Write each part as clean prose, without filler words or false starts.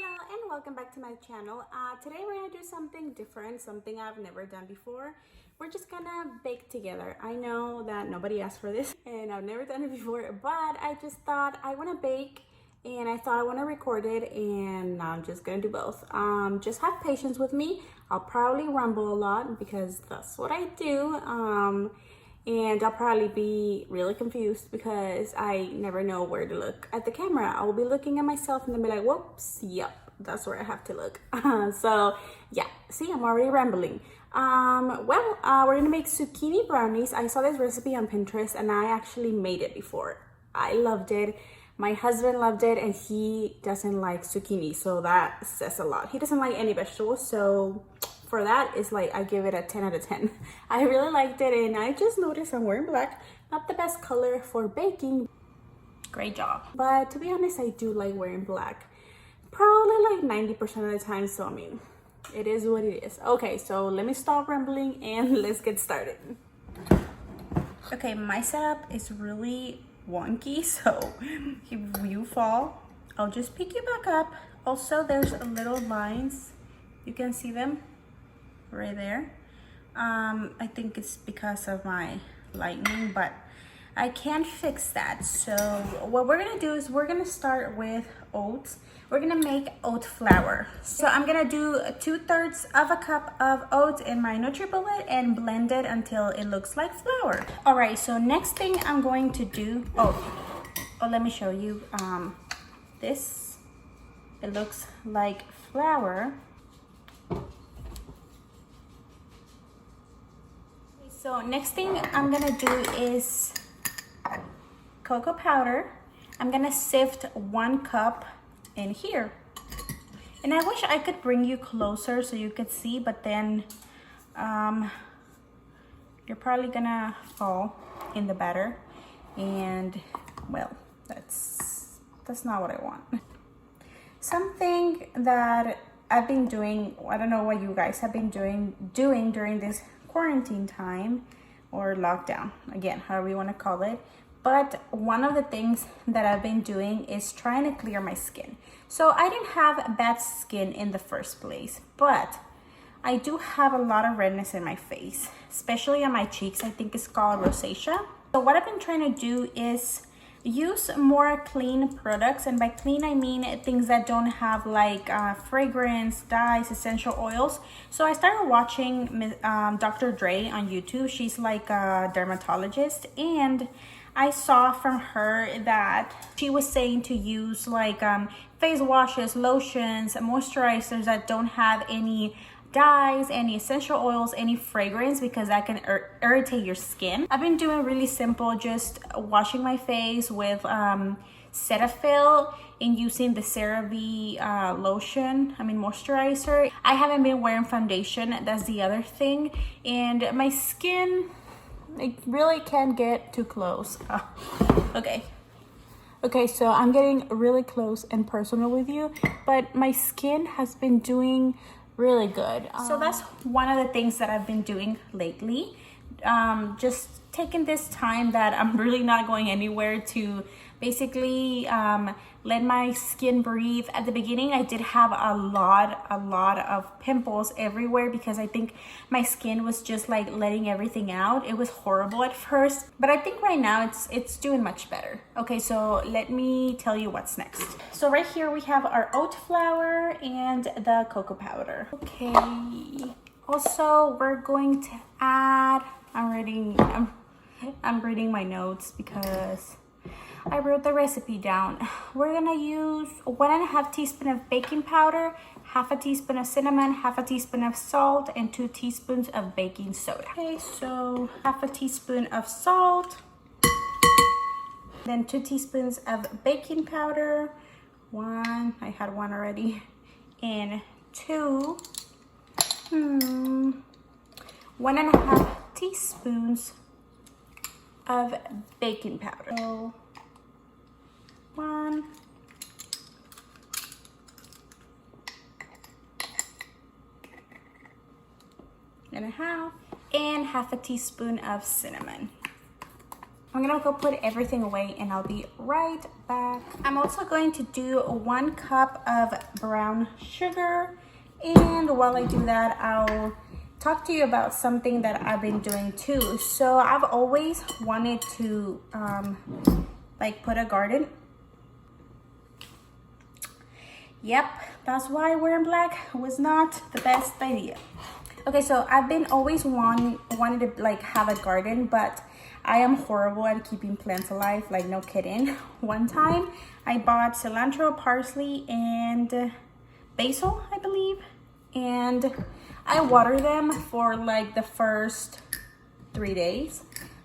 Hello and welcome back to my channel. Today we're gonna do something different, something I've never done before. We're just gonna bake together. I know that nobody asked for this and I've never done it before, but I just thought I want to bake and I thought I want to record it, and I'm just gonna do both. Just have patience with me. I'll probably rumble a lot because that's what I do. And I'll probably be really confused because I never know where to look at the camera. I will be looking at myself and then be like, whoops, yep, that's where I have to look. So yeah, see, I'm already rambling. We're gonna make zucchini brownies. I saw this recipe on Pinterest and I actually made it before. I loved it. My husband loved it and he doesn't like zucchini, so that says a lot. He doesn't like any vegetables, so for that, it's like I give it a 10 out of 10. I really liked it, and I just noticed I'm wearing black. Not the best color for baking. Great job. But to be honest, I do like wearing black. Probably like 90% of the time, so I mean, it is what it is. Okay, so let me stop rambling and let's get started. Okay, my setup is really wonky, so if you fall, I'll just pick you back up. Also, there's little lines. You can see them right there. I think it's because of my lighting, but I can't fix that. So what we're gonna do is we're gonna start with oats. We're gonna make oat flour. So I'm gonna do 2/3 of a cup of oats in my NutriBullet and blend it until it looks like flour. All right, so next thing I'm going to do, let me show you this. It looks like flour. So next thing I'm gonna do is cocoa powder. I'm gonna sift 1 cup in here. And I wish I could bring you closer so you could see, but then you're probably gonna fall in the batter. And well, that's not what I want. Something that I've been doing, I don't know what you guys have been doing during this quarantine time or lockdown, again, however you want to call it, but one of the things that I've been doing is trying to clear my skin. So I didn't have bad skin in the first place, but I do have a lot of redness in my face, especially on my cheeks. I think it's called rosacea. So what I've been trying to do is use more clean products, and by clean I mean things that don't have like fragrance, dyes, essential oils. So I started watching Dr. Dre on YouTube. She's like a dermatologist, and I saw from her that she was saying to use like face washes, lotions, moisturizers that don't have any dyes, any essential oils, any fragrance, because that can irritate your skin. I've been doing really simple, just washing my face with Cetaphil and using the CeraVe moisturizer. I haven't been wearing foundation, that's the other thing, and my skin, it really can't get too close. Okay, so I'm getting really close and personal with you, but my skin has been doing really good. So that's one of the things that I've been doing lately. Just taking this time that I'm really not going anywhere to basically let my skin breathe. At the beginning, I did have a lot of pimples everywhere because I think my skin was just like letting everything out. It was horrible at first, but I think right now it's doing much better. Okay, so let me tell you what's next. So right here we have our oat flour and the cocoa powder. Okay, also we're going to add, I'm reading my notes because I wrote the recipe down. We're gonna use 1.5 teaspoons of baking powder, 1/2 teaspoon of cinnamon, 1/2 teaspoon of salt, and 2 teaspoons of baking soda. Okay, so 1/2 teaspoon of salt, then 2 teaspoons of baking powder. I had one already, and 2, 1.5 teaspoons of baking powder. So 1, and 1/2, and 1/2 teaspoon of cinnamon. I'm gonna go put everything away and I'll be right back. I'm also going to do 1 cup of brown sugar. And while I do that, I'll talk to you about something that I've been doing too. So I've always wanted to like put a garden. Yep, that's why wearing black was not the best idea. Okay, so I've been always wanted to like have a garden, but I am horrible at keeping plants alive, like no kidding. One time I bought cilantro, parsley, and basil, I believe, and I water them for like the first 3 days.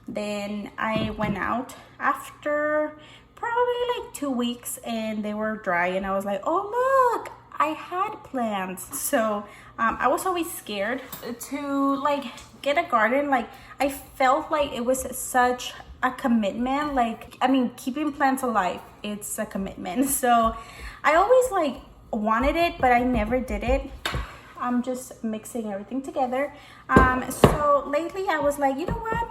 Then I went out after probably like 2 weeks and they were dry, and I was like, oh look, I had plants. So I was always scared to like get a garden. Like I felt like it was such a commitment. Like, I mean, keeping plants alive, it's a commitment. So I always like wanted it, but I never did it. I'm just mixing everything together. So lately I was like, you know what?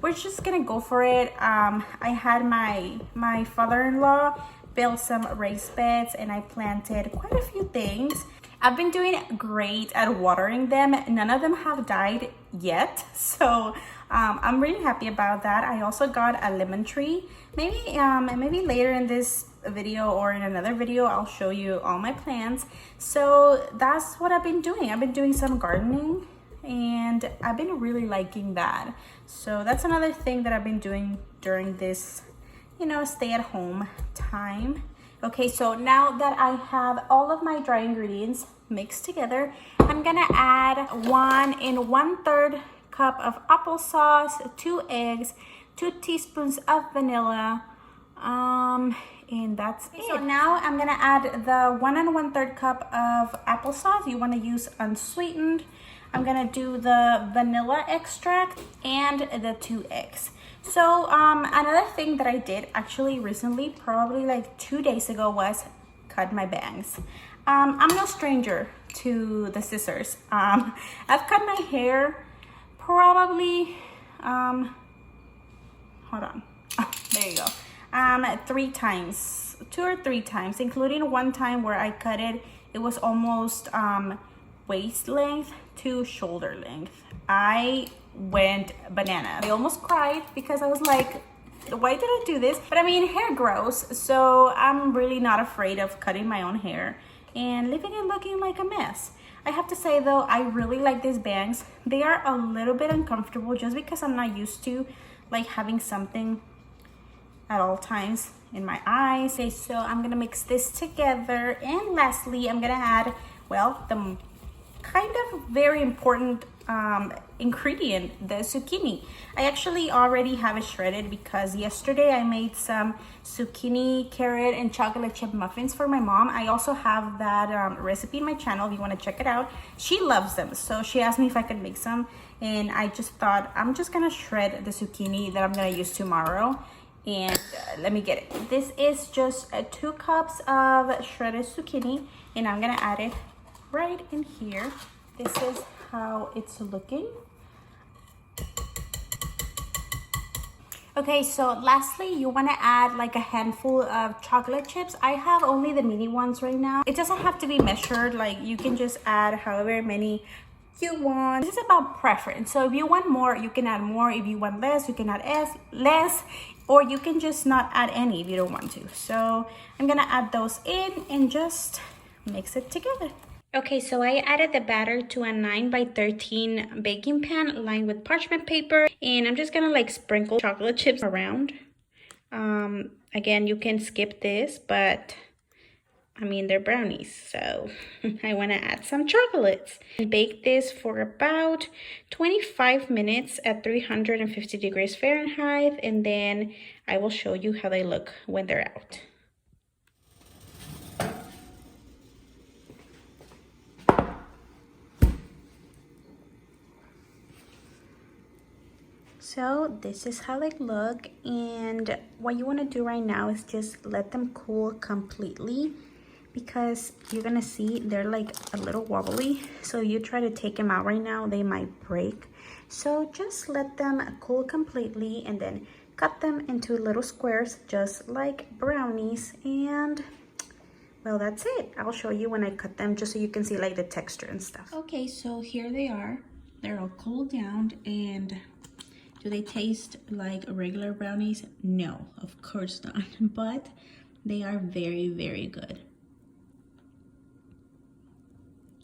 We're just gonna go for it. I had my father-in-law build some raised beds and I planted quite a few things. I've been doing great at watering them. None of them have died yet. So I'm really happy about that. I also got a lemon tree. Maybe later in this video or in another video, I'll show you all my plants. So that's what I've been doing. I've been doing some gardening and I've been really liking that. So that's another thing that I've been doing during this, you know, stay at home time. Okay, so now that I have all of my dry ingredients mixed together, I'm gonna add 1 1/3 cup of applesauce, 2 eggs, 2 teaspoons of vanilla, and that's it. So now I'm gonna add the 1 1/3 cup of applesauce. You wanna use unsweetened. I'm gonna do the vanilla extract and the 2 eggs. So another thing that I did actually recently, probably like 2 days ago, was cut my bangs. I'm no stranger to the scissors. I've cut my hair probably, hold on, there you go, 3 times, 2 or 3 times, including one time where I cut it, it was almost waist length to shoulder length. I went bananas. I almost cried because I was like, why did I do this? But I mean, hair grows, so I'm really not afraid of cutting my own hair and leaving it looking like a mess. I have to say though, I really like these bangs. They are a little bit uncomfortable just because I'm not used to like having something at all times in my eyes. Okay, so I'm gonna mix this together, and lastly I'm gonna add, well, the kind of very important ingredient, the zucchini. I actually already have it shredded because yesterday I made some zucchini, carrot, and chocolate chip muffins for my mom. I also have that recipe in my channel if you want to check it out. She loves them, so she asked me if I could make some, and I just thought I'm just gonna shred the zucchini that I'm gonna use tomorrow. And let me get it. This is just 2 cups of shredded zucchini, and I'm gonna add it right in here. This is how it's looking. Okay, so lastly, you want to add like a handful of chocolate chips. I have only the mini ones right now. It doesn't have to be measured, like you can just add however many you want. This is about preference. So if you want more, you can add more. If you want less, you can add less, or you can just not add any if you don't want to. So I'm gonna add those in and just mix it together. Okay, so I added the batter to a 9x13 baking pan lined with parchment paper, and I'm just gonna like sprinkle chocolate chips around. Again, you can skip this, but I mean, they're brownies, so I wanna add some chocolates. Bake this for about 25 minutes at 350 degrees Fahrenheit, and then I will show you how they look when they're out. So this is how they look, and what you want to do right now is just let them cool completely, because you're gonna see they're like a little wobbly. So you try to take them out right now, they might break. So just let them cool completely and then cut them into little squares just like brownies, and well, that's it. I'll show you when I cut them just so you can see like the texture and stuff. Okay, so here they are. They're all cooled down, and do they taste like regular brownies? No, of course not, but they are very, very good.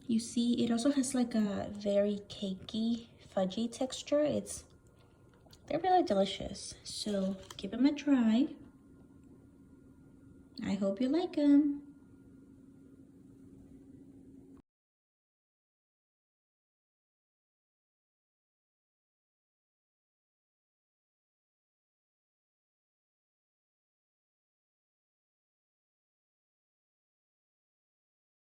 You see, it also has like a very cakey, fudgy texture. They're really delicious. So give them a try. I hope you like them.